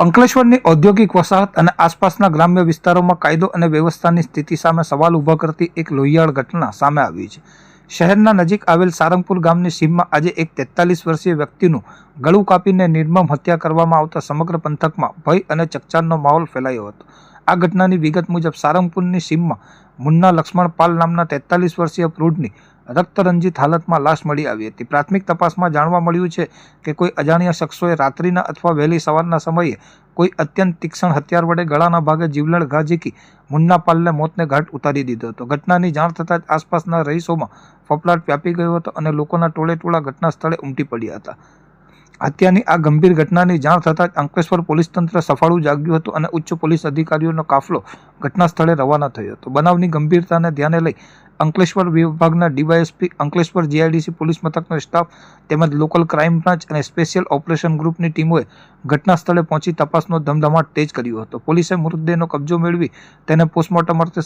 અંકલેશ્વરની ઔદ્યોગિક વસાહત અને આસપાસના ગ્રામ્ય વિસ્તારોમાં કાયદો અને વ્યવસ્થાની સ્થિતિ સામે સવાલ ઊભા કરતી એક લોહિયાળ ઘટના સામે આવી છે. શહેરના નજીક આવેલ સારંગપુર ગામની સીમમાં આજે એક 43 વર્ષીય વ્યક્તિનું ગળું કાપીને નિર્મમ હત્યા કરવામાં આવતા સમગ્ર પંથકમાં ભય અને ચકચારનો માહોલ ફેલાયો હતો. આ ઘટનાની વિગત મુજબ સારંગપુરની સીમમાં મુન્ના લક્ષ્મણ પાલ નામના 43 વર્ષીય પ્રૌઢની રક્તરંજિત હાલતમાં લાશ મળી આવી હતી. પ્રાથમિક તપાસમાં જાણવા મળ્યું છે કે કોઈ અજાણ્યા શખ્સોએ રાત્રિના અથવા વહેલી સવારના સમયે કોઈ અત્યંત તીક્ષ્ણ હથિયાર વડે ગળાના ભાગે જીવલેણ ઘા ઝીકી મુન્ના પાલને મોતને ઘાટ ઉતારી દીધો હતો. ઘટનાની જાણ થતાં જ આસપાસના રહીશોમાં ફફડાટ વ્યાપી ગયો હતો અને લોકોના ટોળે ઘટના સ્થળે ઉમટી પડ્યા હતા. હત્યાની આ ગંભીર ઘટનાની જાણ થતાં જ અંકલેશ્વર પોલીસ તંત્ર સફાળું જાગ્યું હતું અને ઉચ્ચ પોલીસ અધિકારીઓનો કાફલો ઘટના સ્થળે રવાના થયો હતો. બનાવની ગંભીરતાને ધ્યાને લઈ અંકલેશ્વર વિભાગના ડીવાયએસપી, અંકલેશ્વર જીઆઈડીસી પોલીસ મથકનો સ્ટાફ તેમજ લોકલ ક્રાઇમ બ્રાન્ચ અને સ્પેશિયલ ઓપરેશન ગ્રુપની ટીમોએ ઘટના સ્થળે પહોંચી તપાસનો ધમધમાટ તેજ કર્યો હતો. પોલીસે મૃતદેહનો કબજો મેળવી તેને પોસ્ટમોર્ટમ અર્થે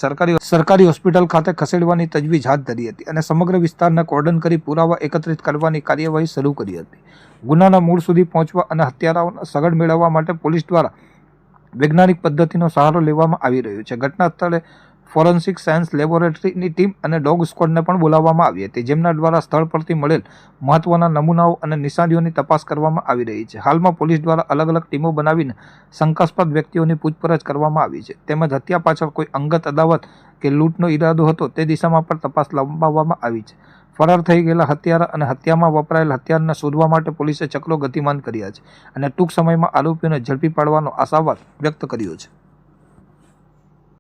સરકારી હોસ્પિટલ ખાતે ખસેડવાની તજવીજ હાથ ધરી હતી અને સમગ્ર વિસ્તારને કોર્ડન કરી પુરાવા એકત્રિત કરવાની કાર્યવાહી શરૂ કરી હતી. ગુનાના મૂળ સુધી પહોંચવા અને હત્યારાઓનો સગડ મેળવવા માટે પોલીસ દ્વારા વૈજ્ઞાનિક પદ્ધતિનો સહારો લેવામાં આવી રહ્યો છે. ઘટના સ્થળે ફોરેન્સિક સાયન્સ લેબોરેટરીની ટીમ અને ડોગ સ્ક્વોડને પણ બોલાવવામાં આવી હતી, જેમના દ્વારા સ્થળ પરથી મળેલ મહત્વના નમૂનાઓ અને નિશાનીઓની તપાસ કરવામાં આવી રહી છે. હાલમાં પોલીસ દ્વારા અલગ અલગ ટીમો બનાવીને શંકાસ્પદ વ્યક્તિઓની પૂછપરછ કરવામાં આવી છે. તેમજ હત્યા પાછળ કોઈ અંગત અદાવત કે લૂંટનો ઈરાદો હતો તે દિશામાં પણ તપાસ લંબાવવામાં આવી છે. ફરાર થઈ ગયેલા હત્યારા અને હત્યામાં વપરાયેલ હથિયારને શોધવા માટે પોલીસે ચક્રો ગતિમાન કર્યા છે અને ટૂંક સમયમાં આરોપીઓને ઝડપી પાડવાનો આશાવાદ વ્યક્ત કર્યો છે.